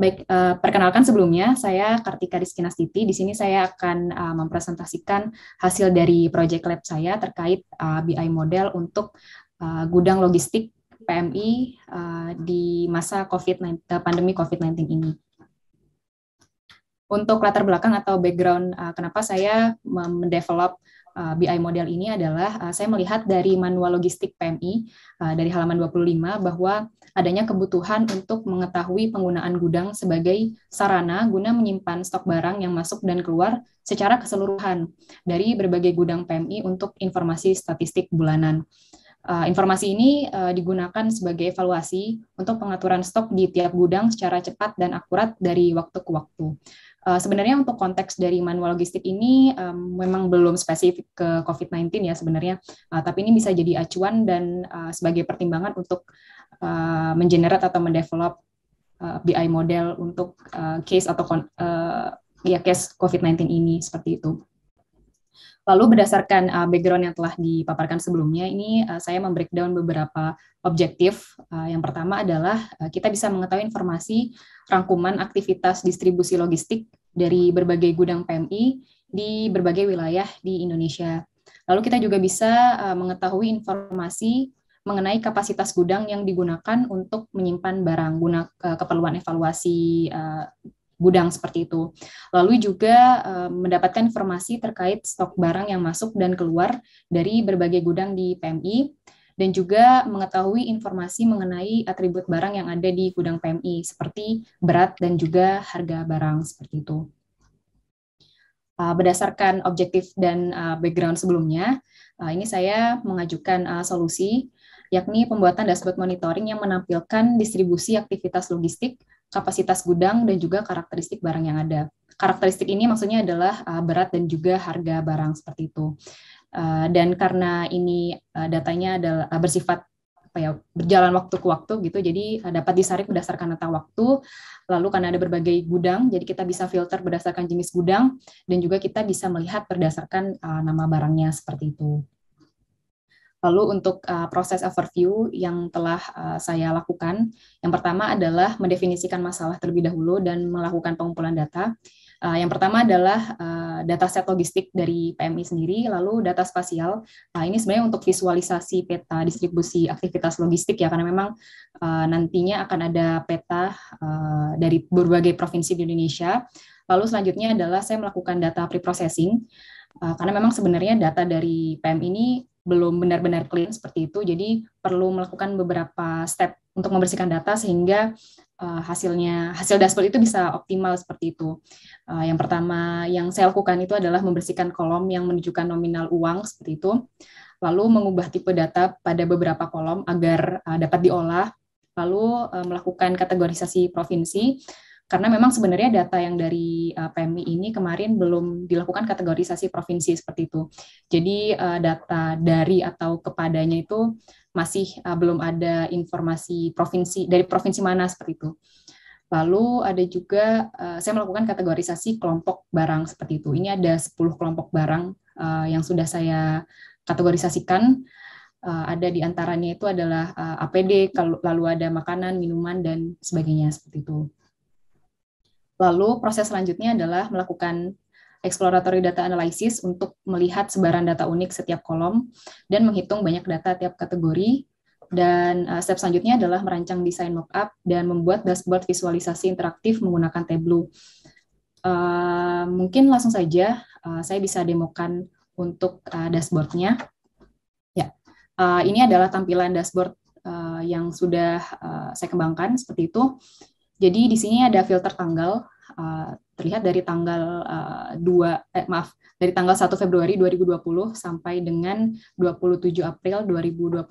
Baik, perkenalkan sebelumnya, saya Kartika Rizkynastiti. Di sini saya akan mempresentasikan hasil dari project lab saya terkait BI model untuk gudang logistik PMI di masa pandemi COVID-19 ini. Untuk latar belakang atau background kenapa saya mendevelop BI model ini adalah saya melihat dari manual logistik PMI dari halaman 25 bahwa adanya kebutuhan untuk mengetahui penggunaan gudang sebagai sarana guna menyimpan stok barang yang masuk dan keluar secara keseluruhan dari berbagai gudang PMI untuk informasi statistik bulanan. Informasi ini digunakan sebagai evaluasi untuk pengaturan stok di tiap gudang secara cepat dan akurat dari waktu ke waktu. Sebenarnya untuk konteks dari manual logistik ini memang belum spesifik ke COVID-19 ya sebenarnya, tapi ini bisa jadi acuan dan sebagai pertimbangan untuk mengenerate atau mendevelop BI model untuk case atau case COVID-19 ini seperti itu. Lalu berdasarkan background yang telah dipaparkan sebelumnya, ini saya membreakdown beberapa objektif. Yang pertama adalah kita bisa mengetahui informasi rangkuman aktivitas distribusi logistik dari berbagai gudang PMI di berbagai wilayah di Indonesia. Lalu kita juga bisa mengetahui informasi mengenai kapasitas gudang yang digunakan untuk menyimpan barang guna keperluan evaluasi gudang seperti itu. Lalu juga mendapatkan informasi terkait stok barang yang masuk dan keluar dari berbagai gudang di PMI, dan juga mengetahui informasi mengenai atribut barang yang ada di gudang PMI, seperti berat dan juga harga barang seperti itu. Berdasarkan objektif dan background sebelumnya, ini saya mengajukan solusi, yakni pembuatan dashboard monitoring yang menampilkan distribusi aktivitas logistik, kapasitas gudang, dan juga karakteristik barang yang ada. Karakteristik ini maksudnya adalah berat dan juga harga barang seperti itu. Dan karena ini datanya adalah bersifat berjalan waktu ke waktu gitu, jadi dapat disaring berdasarkan data waktu. Lalu karena ada berbagai gudang, jadi kita bisa filter berdasarkan jenis gudang, dan juga kita bisa melihat berdasarkan nama barangnya seperti itu. Lalu untuk proses overview yang telah saya lakukan, yang pertama adalah mendefinisikan masalah terlebih dahulu dan melakukan pengumpulan data. Yang pertama adalah dataset logistik dari PMI sendiri, lalu data spasial. Ini sebenarnya untuk visualisasi peta distribusi aktivitas logistik ya, karena memang nantinya akan ada peta dari berbagai provinsi di Indonesia. Lalu selanjutnya adalah saya melakukan data preprocessing, karena memang sebenarnya data dari PM ini belum benar-benar clean seperti itu, jadi perlu melakukan beberapa step untuk membersihkan data sehingga hasil dashboard itu bisa optimal seperti itu. Yang pertama yang saya lakukan itu adalah membersihkan kolom yang menunjukkan nominal uang seperti itu, lalu mengubah tipe data pada beberapa kolom agar dapat diolah, lalu melakukan kategorisasi provinsi, karena memang sebenarnya data yang dari PMI ini kemarin belum dilakukan kategorisasi provinsi seperti itu. Jadi data dari atau kepadanya itu masih belum ada informasi provinsi, dari provinsi mana seperti itu. Lalu ada juga saya melakukan kategorisasi kelompok barang seperti itu. Ini ada 10 kelompok barang yang sudah saya kategorisasikan. Ada di antaranya itu adalah APD, lalu ada makanan, minuman, dan sebagainya seperti itu. Lalu proses selanjutnya adalah melakukan exploratory data analysis untuk melihat sebaran data unik setiap kolom dan menghitung banyak data tiap kategori. Dan step selanjutnya adalah merancang desain mockup dan membuat dashboard visualisasi interaktif menggunakan Tableau. Mungkin langsung saja saya bisa demokan untuk dashboardnya. Ya, ini adalah tampilan dashboard yang sudah saya kembangkan seperti itu. Jadi di sini ada filter tanggal, terlihat dari tanggal dari tanggal 1 Februari 2020 sampai dengan 27 April 2021.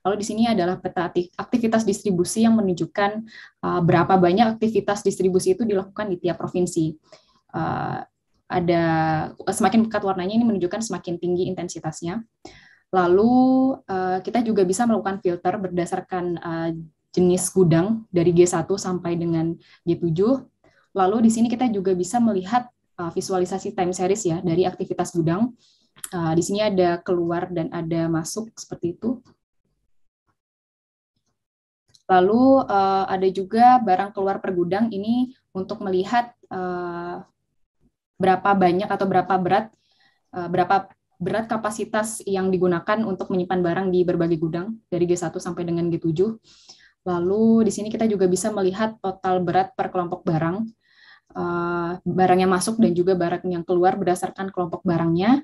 Lalu di sini adalah peta aktivitas distribusi yang menunjukkan berapa banyak aktivitas distribusi itu dilakukan di tiap provinsi. Ada semakin pekat warnanya ini menunjukkan semakin tinggi intensitasnya. Lalu kita juga bisa melakukan filter berdasarkan jenis gudang dari G1 sampai dengan G7. Lalu di sini kita juga bisa melihat visualisasi time series ya dari aktivitas gudang. Di sini ada keluar dan ada masuk seperti itu. Lalu ada juga barang keluar per gudang, ini untuk melihat berapa banyak atau berapa berat kapasitas yang digunakan untuk menyimpan barang di berbagai gudang dari G1 sampai dengan G7. Lalu di sini kita juga bisa melihat total berat per kelompok barang, barang yang masuk dan juga barang yang keluar berdasarkan kelompok barangnya.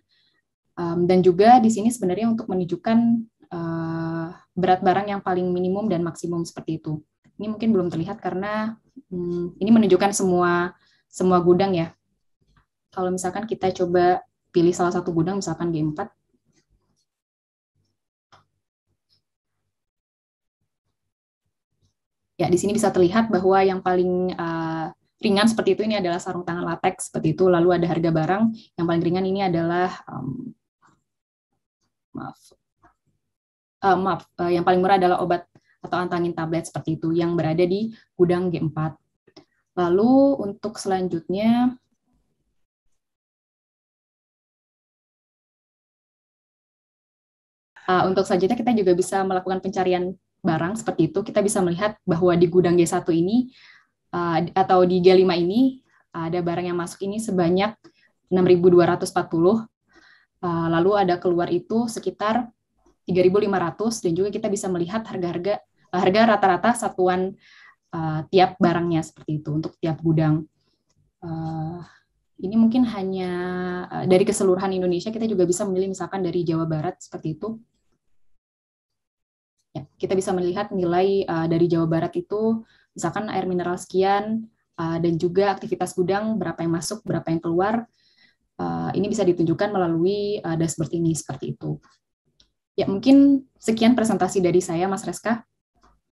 Dan juga di sini sebenarnya untuk menunjukkan berat barang yang paling minimum dan maksimum seperti itu. Ini mungkin belum terlihat karena ini menunjukkan semua gudang ya. Kalau misalkan kita coba pilih salah satu gudang, misalkan G4, ya di sini bisa terlihat bahwa yang paling ringan seperti itu ini adalah sarung tangan latex seperti itu. Lalu ada harga barang yang paling ringan ini adalah yang paling murah adalah obat atau antangin tablet seperti itu yang berada di gudang G4. Lalu untuk selanjutnya kita juga bisa melakukan pencarian barang seperti itu. Kita bisa melihat bahwa di gudang G1 ini atau di G5 ini ada barang yang masuk ini sebanyak 6.240. Lalu ada keluar itu sekitar 3.500 dan juga kita bisa melihat harga rata-rata satuan tiap barangnya seperti itu untuk tiap gudang. Ini mungkin hanya dari keseluruhan Indonesia, kita juga bisa memilih misalkan dari Jawa Barat seperti itu. Ya, kita bisa melihat nilai dari Jawa Barat itu misalkan air mineral sekian dan juga aktivitas gudang berapa yang masuk, berapa yang keluar. Ini bisa ditunjukkan melalui dashboard ini seperti itu. Ya, mungkin sekian presentasi dari saya, Mas Reska.